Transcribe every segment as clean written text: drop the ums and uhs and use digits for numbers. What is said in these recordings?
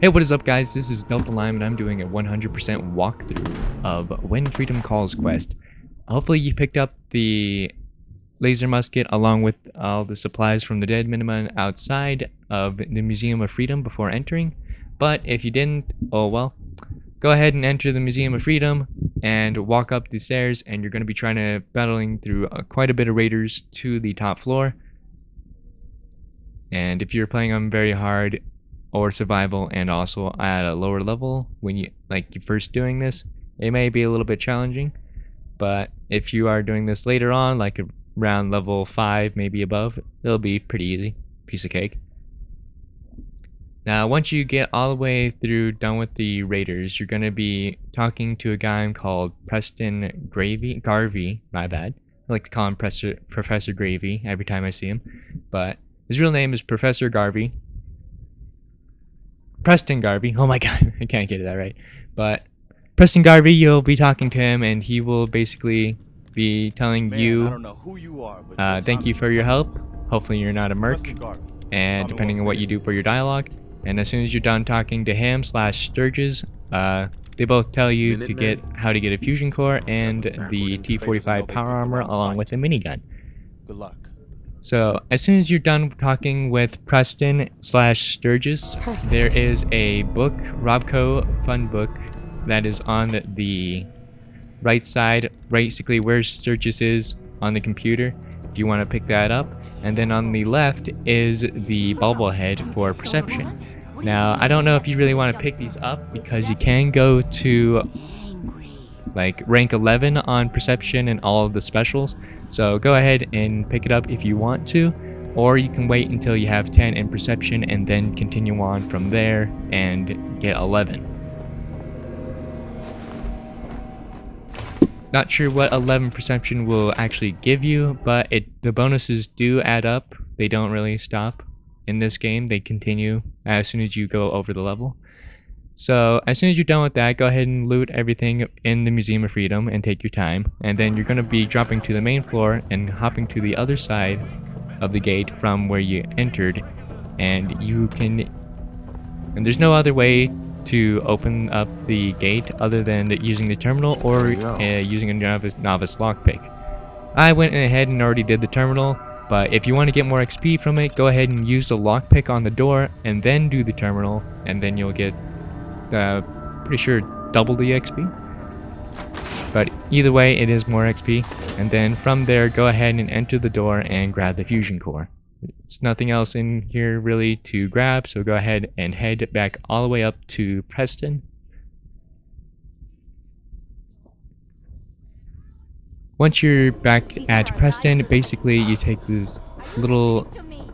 Hey, what is up guys, this is Delta Lime and I'm doing a 100% walkthrough of When Freedom Calls Quest. Hopefully you picked up the laser musket along with all the supplies from the dead Minuteman outside of the Museum of Freedom before entering. But if you didn't, oh well, go ahead and enter the Museum of Freedom and walk up the stairs, and you're going to be trying to battling through quite a bit of raiders to the top floor. And if you're playing on very hard or survival and also at a lower level when you're first doing this, it may be a little bit challenging. But if you are doing this later on, like around level 5 maybe above, it'll be pretty easy, piece of cake. Now once you get all the way through done with the raiders, you're going to be talking to a guy called Preston Garvey, my bad. I like to call him Professor Gravy every time I see him, but his real name is Professor Garvey. Preston Garvey. Oh my god, I can't get that right. But Preston Garvey, you'll be talking to him and he will basically be telling you, I don't know who you are, but thank you for your help. Hopefully you're not a merc. And depending on what you do for your dialogue. And as soon as you're done talking to him / Sturges, they both tell you to get how to get a fusion core and the T45 power armor along with a minigun. Good luck. So as soon as you're done talking with Preston / Sturges, there is a book, Robco fun book, that is on the right side, basically where Sturges is on the computer, if you want to pick that up. And then on the left is the bobblehead for perception. Now I don't know if you really want to pick these up because you can go to like rank 11 on perception and all of the specials. So go ahead and pick it up if you want to, or you can wait until you have 10 in perception and then continue on from there and get 11. Not sure what 11 perception will actually give you, but the bonuses do add up. They don't really stop in this game. They continue as soon as you go over the level. So as soon as you're done with that, go ahead and loot everything in the Museum of Freedom and take your time. And then you're going to be dropping to the main floor and hopping to the other side of the gate from where you entered. And there's no other way to open up the gate other than using the terminal or using a novice lockpick. I went ahead and already did the terminal, but if you want to get more XP from it, go ahead and use the lockpick on the door and then do the terminal, and then you'll get pretty sure double the XP. But either way, it is more XP. And then from there, go ahead and enter the door and grab the fusion core. There's nothing else in here really to grab, so go ahead and head back all the way up to Preston. Once you're back at Preston, basically you take this little,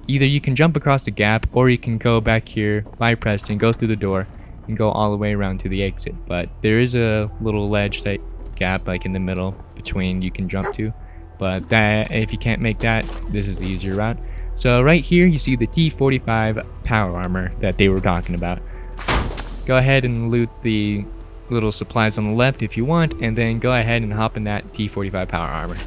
either you can jump across the gap or you can go back here by Preston, go through the door and go all the way around to the exit. But there is a little ledge that gap like in the middle between you can jump to, but that if you can't make that, this is the easier route. So right here you see the T45 power armor that they were talking about. Go ahead and loot the little supplies on the left if you want, and then go ahead and hop in that T45 power armor.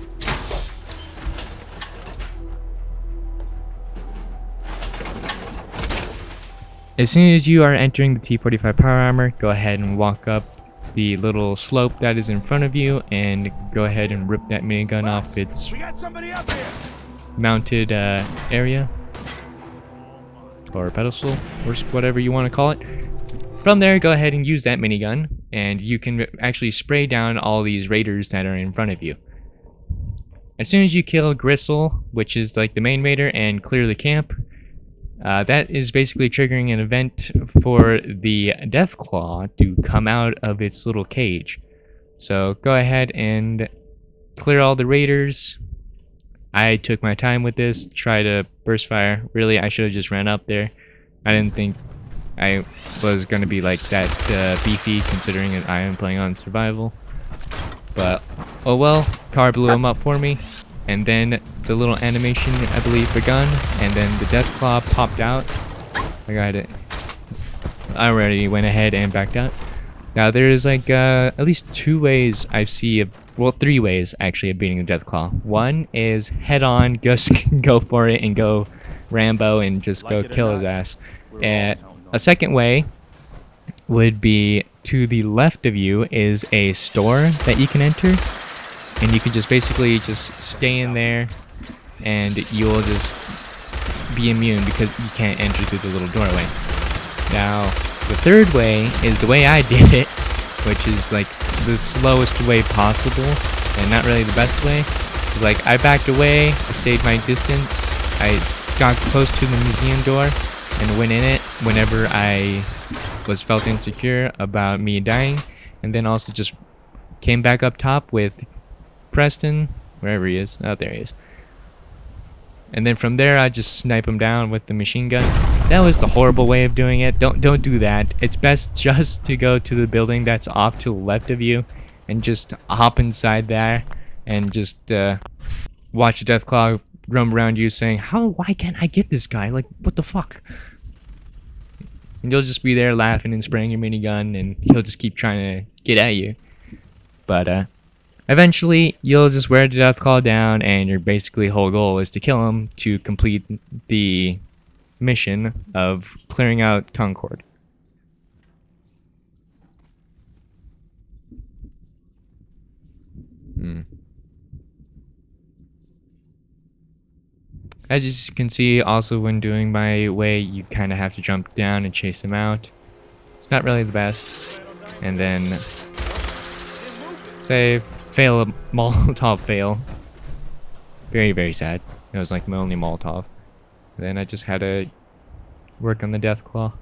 As soon as you are entering the T45 power armor, go ahead and walk up the little slope that is in front of you and go ahead and rip that minigun off its mounted area or pedestal or whatever you want to call it. From there, go ahead and use that minigun and you can actually spray down all these raiders that are in front of you. As soon as you kill Gristle, which is like the main raider, and clear the camp, that is basically triggering an event for the Deathclaw to come out of its little cage. So go ahead and clear all the raiders. I took my time with this, try to burst fire. Really, I should have just ran up there. I didn't think I was going to be like that beefy, considering that I am playing on survival. But oh well, car blew him up for me. And then the little animation, I believe, begun, and then the Deathclaw popped out. I got it. I already went ahead and backed out. Now there's like at least 2 ways I see, well 3 ways actually of beating the Deathclaw. One is head on, just go for it and go Rambo and just go kill his ass. And a second way would be to the left of you is a store that you can enter, and you can just basically just stay in there, and you'll just be immune because you can't enter through the little doorway. Now, the third way is the way I did it, which is like the slowest way possible and not really the best way. It's like I backed away, I stayed my distance, I got close to the museum door and went in it whenever I felt insecure about me dying, and then also just came back up top with Preston, wherever he is. Oh, there he is. And then from there I just snipe him down with the machine gun. That was the horrible way of doing it. Don't do that. It's best just to go to the building that's off to the left of you and just hop inside there and just watch the Deathclaw roam around you saying, why can't I get this guy? Like, what the fuck? And you'll just be there laughing and spraying your minigun, and he'll just keep trying to get at you. But eventually, you'll just wear the Deathclaw down, and your basically whole goal is to kill him to complete the mission of clearing out Concord. As you can see, also when doing my way, you kind of have to jump down and chase him out. It's not really the best. And then say fail a Molotov fail. Very, very sad. It was like my only Molotov. Then I just had to work on the Deathclaw.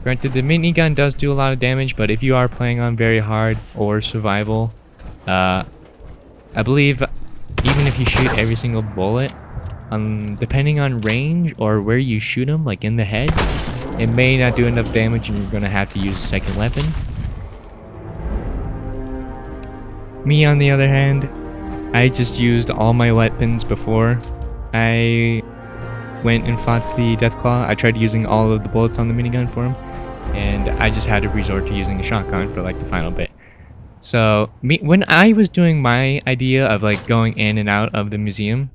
Granted, the minigun does do a lot of damage, but if you are playing on very hard or survival, I believe even if you shoot every single bullet, depending on range or where you shoot them, like in the head, it may not do enough damage and you're going to have to use a second weapon. Me, on the other hand, I just used all my weapons before I went and fought the Deathclaw. I tried using all of the bullets on the minigun for him, and I just had to resort to using a shotgun for like the final bit. So when I was doing my idea of like going in and out of the museum,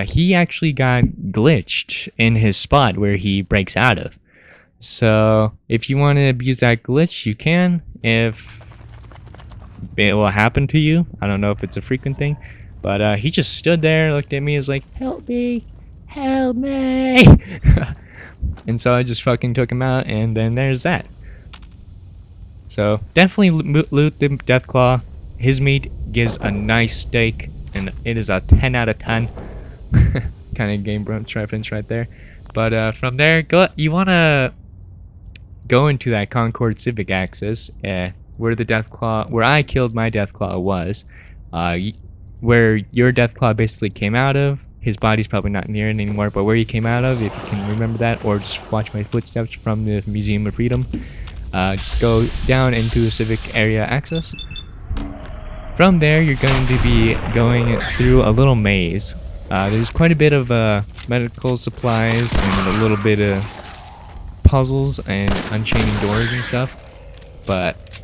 he actually got glitched in his spot where he breaks out of. So if you want to abuse that glitch, you can. If it will happen to you, I don't know if it's a frequent thing, but he just stood there, looked at me, was like, "Help me, help me!" And so I just fucking took him out, and then there's that. So definitely loot the Deathclaw. His meat gives a nice steak, and it is a 10 out of 10 kind of game reference right there. But from there, you want to go into that Concord Civic Access, where the Deathclaw, where I killed my Deathclaw was, where your Deathclaw basically came out of. His body's probably not near it anymore, but where he came out of, if you can remember that, or just watch my footsteps from the Museum of Freedom. Just go down into the Civic Area Access. From there, you're going to be going through a little maze. There's quite a bit of medical supplies and a little bit of puzzles and unchaining doors and stuff. But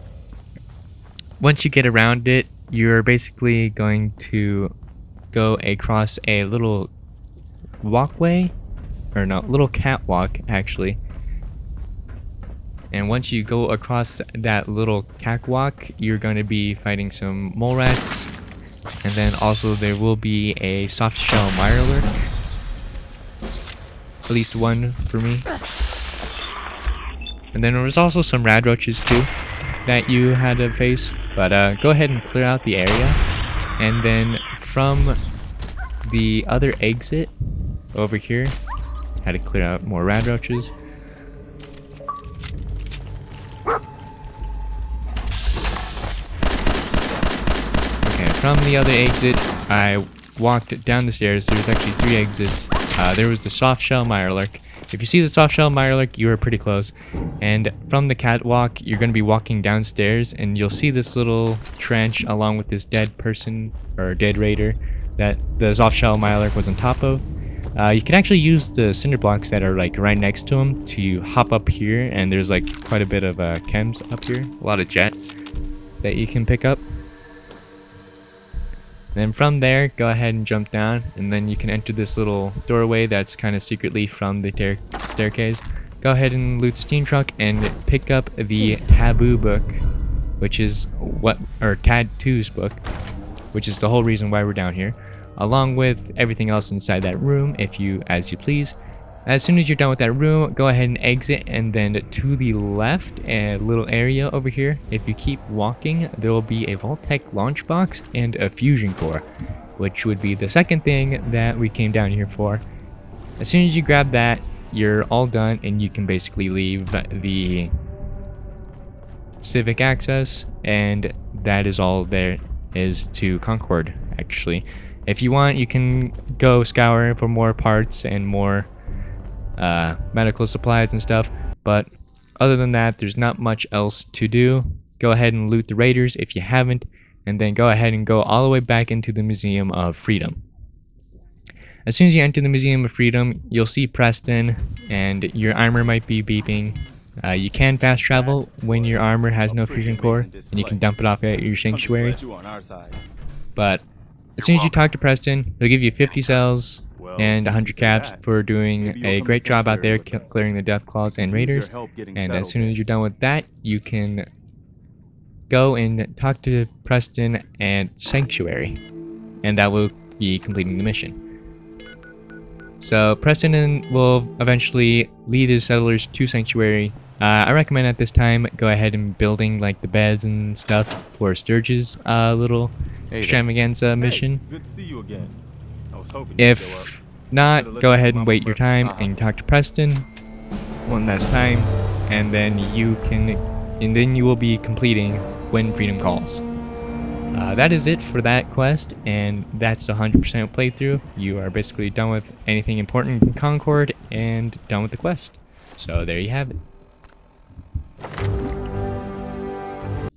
once you get around it, you're basically going to go across a little walkway, or no, little catwalk actually. And once you go across that little catwalk, you're going to be fighting some mole rats, and then also there will be a soft shell mirelurk, at least one for me. And then there was also some rad roaches too that you had to face, but go ahead and clear out the area, and then from the other exit over here, had to clear out more rad roaches. From the other exit, I walked down the stairs. There's actually 3 exits. There was the soft shell mirelurk. If you see the soft shell mirelurk, you are pretty close. And from the catwalk, you're going to be walking downstairs, and you'll see this little trench along with this dead person, or dead raider, that the soft shell mirelurk was on top of. You can actually use the cinder blocks that are like right next to him to hop up here, and there's like quite a bit of chems up here. A lot of jets that you can pick up. Then from there, go ahead and jump down, and then you can enter this little doorway that's kind of secretly from the staircase. go ahead and loot the steam truck and pick up the taboo book, which is tattoos book, which is the whole reason why we're down here, along with everything else inside that room, as you please. As soon as you're done with that room, go ahead and exit, and then to the left, a little area over here, if you keep walking, there will be a Vault-Tec launch box and a fusion core, which would be the second thing that we came down here for. As soon as you grab that, you're all done, and you can basically leave the civic access, and that is all there is to Concord, actually. If you want, you can go scour for more parts and more medical supplies and stuff, but other than that, there's not much else to do. Go ahead and loot the raiders if you haven't, and then go ahead and go all the way back into the Museum of Freedom. As soon as you enter the Museum of Freedom, you'll see Preston, and your armor might be beeping. You can fast travel when your armor has no fusion core, and you can dump it off at your sanctuary. But as soon as you talk to Preston, he'll give you 50 cells and 100 caps for doing a great job out there clearing the death claws and raiders. And as soon as you're done with that, you can go and talk to Preston and Sanctuary, and that will be completing the mission. So Preston will eventually lead his settlers to Sanctuary. I recommend at this time go ahead and building like the beds and stuff for Sturge's little extravaganza mission. Good to see you again. I was hoping If not, go ahead and wait your time and talk to Preston one last time, and then you will be completing When Freedom Calls. That is it for that quest, and that's 100% playthrough. You are basically done with anything important in Concord and done with the quest. So there you have it.